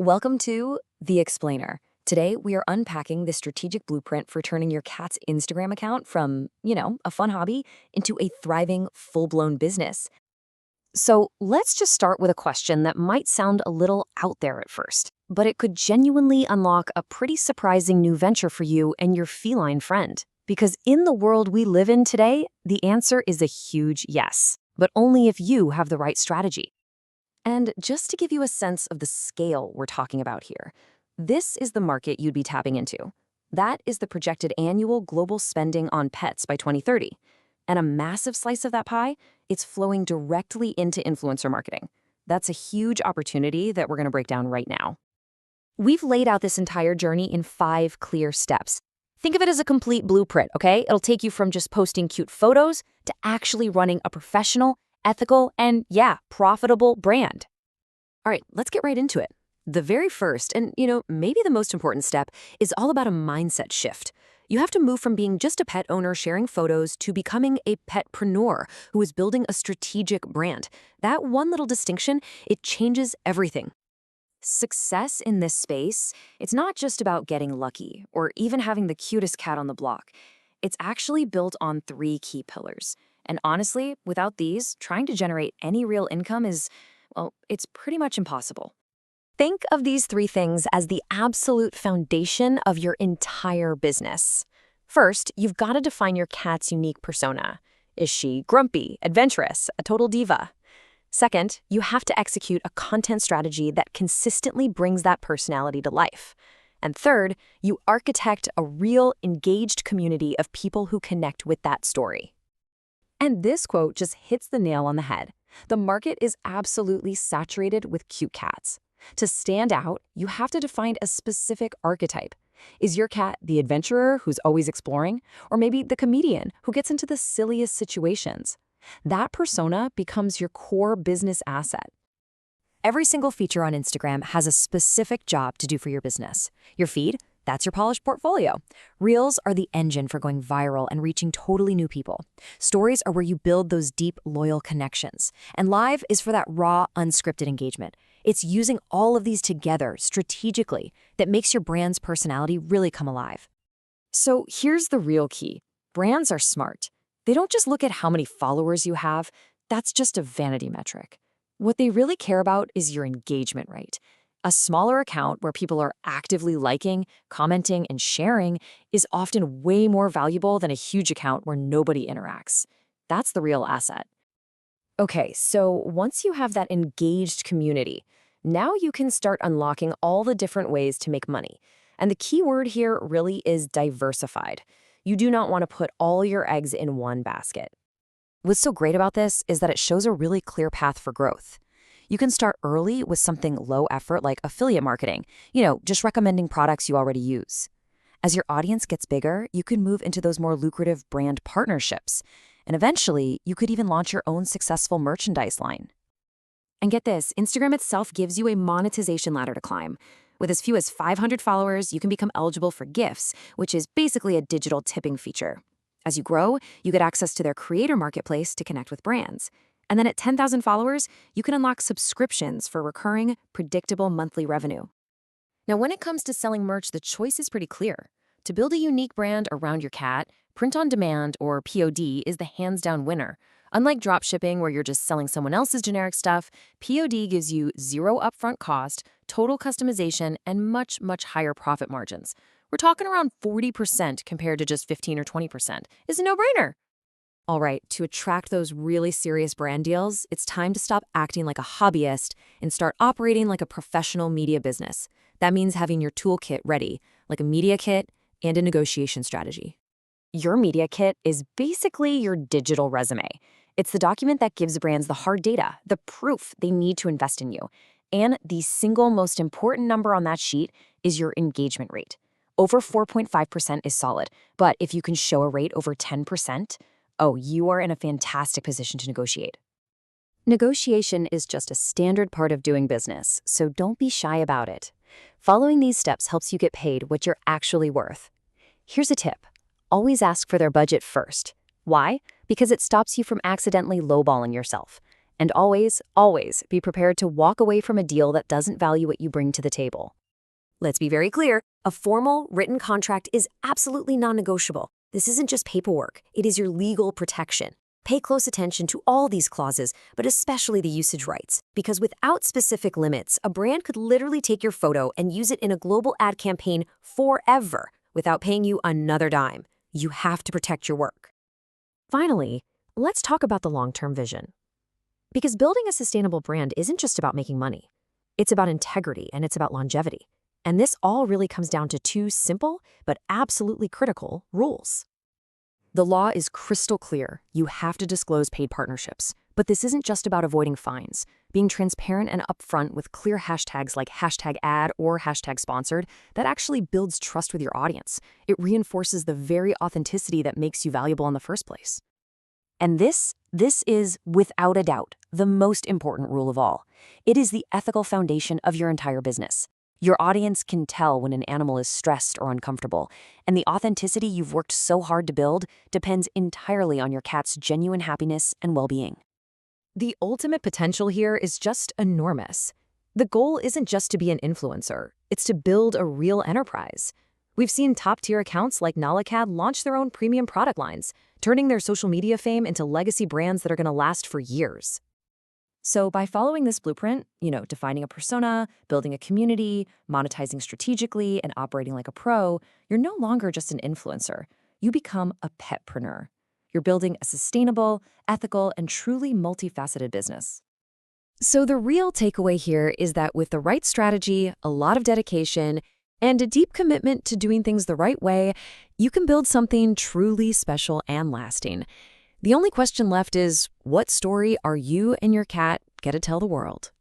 Welcome to The Explainer. Today, we are unpacking the strategic blueprint for turning your cat's Instagram account from, a fun hobby into a thriving, full-blown business. So let's just start with a question that might sound a little out there at first, but it could genuinely unlock a pretty surprising new venture for you and your feline friend. Because in the world we live in today, the answer is a huge yes, but only if you have the right strategy. And just to give you a sense of the scale we're talking about here, this is the market you'd be tapping into. That is the projected annual global spending on pets by 2030. And a massive slice of that pie, it's flowing directly into influencer marketing. That's a huge opportunity that we're going to break down right now. We've laid out this entire journey in 5 clear steps. Think of it as a complete blueprint, okay? It'll take you from just posting cute photos to actually running a professional, ethical, and profitable brand. All right, let's get right into it. The very first, and maybe the most important step, is all about a mindset shift. You have to move from being just a pet owner sharing photos to becoming a petpreneur who is building a strategic brand. That one little distinction, it changes everything. Success in this space, it's not just about getting lucky or even having the cutest cat on the block. It's actually built on 3 key pillars. And honestly, without these, trying to generate any real income it's pretty much impossible. Think of these 3 things as the absolute foundation of your entire business. First, you've got to define your cat's unique persona. Is she grumpy, adventurous, a total diva? Second, you have to execute a content strategy that consistently brings that personality to life. And third, you architect a real, engaged community of people who connect with that story. And this quote just hits the nail on the head. The market is absolutely saturated with cute cats. To stand out, you have to define a specific archetype. Is your cat the adventurer who's always exploring? Or maybe the comedian who gets into the silliest situations? That persona becomes your core business asset. Every single feature on Instagram has a specific job to do for your business. Your feed, that's your polished portfolio. Reels are the engine for going viral and reaching totally new people. Stories are where you build those deep, loyal connections. And Live is for that raw, unscripted engagement. It's using all of these together strategically that makes your brand's personality really come alive. So here's the real key. Brands are smart. They don't just look at how many followers you have. That's just a vanity metric. What they really care about is your engagement rate. A smaller account where people are actively liking, commenting, and sharing is often way more valuable than a huge account where nobody interacts. That's the real asset. Okay, so once you have that engaged community, now you can start unlocking all the different ways to make money. And the key word here really is diversified. You do not want to put all your eggs in one basket. What's so great about this is that it shows a really clear path for growth. You can start early with something low effort like affiliate marketing, just recommending products you already use. As your audience gets bigger, you can move into those more lucrative brand partnerships. And eventually, you could even launch your own successful merchandise line. And get this, Instagram itself gives you a monetization ladder to climb. With as few as 500 followers, you can become eligible for gifts, which is basically a digital tipping feature. As you grow, you get access to their creator marketplace to connect with brands. And then at 10,000 followers, you can unlock subscriptions for recurring, predictable monthly revenue. Now, when it comes to selling merch, the choice is pretty clear. To build a unique brand around your cat, print on demand, or POD, is the hands-down winner. Unlike dropshipping, where you're just selling someone else's generic stuff, POD gives you 0 upfront cost, total customization, and much, much higher profit margins. We're talking around 40% compared to just 15 or 20%. It's a no-brainer. All right, to attract those really serious brand deals, it's time to stop acting like a hobbyist and start operating like a professional media business. That means having your toolkit ready, like a media kit and a negotiation strategy. Your media kit is basically your digital resume. It's the document that gives brands the hard data, the proof they need to invest in you. And the single most important number on that sheet is your engagement rate. Over 4.5% is solid, but if you can show a rate over 10%, you are in a fantastic position to negotiate. Negotiation is just a standard part of doing business, so don't be shy about it. Following these steps helps you get paid what you're actually worth. Here's a tip. Always ask for their budget first. Why? Because it stops you from accidentally lowballing yourself. And always, always be prepared to walk away from a deal that doesn't value what you bring to the table. Let's be very clear, a formal, written contract is absolutely non-negotiable. This isn't just paperwork, it is your legal protection. Pay close attention to all these clauses, but especially the usage rights, because without specific limits, a brand could literally take your photo and use it in a global ad campaign forever without paying you another dime. You have to protect your work. Finally, let's talk about the long-term vision. Because building a sustainable brand isn't just about making money. It's about integrity and it's about longevity. And this all really comes down to two simple but absolutely critical rules. The law is crystal clear. You have to disclose paid partnerships. But this isn't just about avoiding fines. Being transparent and upfront with clear hashtags like #ad or #sponsored, that actually builds trust with your audience. It reinforces the very authenticity that makes you valuable in the first place. And this is, without a doubt, the most important rule of all. It is the ethical foundation of your entire business. Your audience can tell when an animal is stressed or uncomfortable, and the authenticity you've worked so hard to build depends entirely on your cat's genuine happiness and well-being. The ultimate potential here is just enormous. The goal isn't just to be an influencer, it's to build a real enterprise. We've seen top-tier accounts like Nalacat launch their own premium product lines, turning their social media fame into legacy brands that are going to last for years. So by following this blueprint, defining a persona, building a community, monetizing strategically, and operating like a pro, you're no longer just an influencer. You become a petpreneur. You're building a sustainable, ethical, and truly multifaceted business. So the real takeaway here is that with the right strategy, a lot of dedication, and a deep commitment to doing things the right way, you can build something truly special and lasting. The only question left is, what story are you and your cat going to tell the world?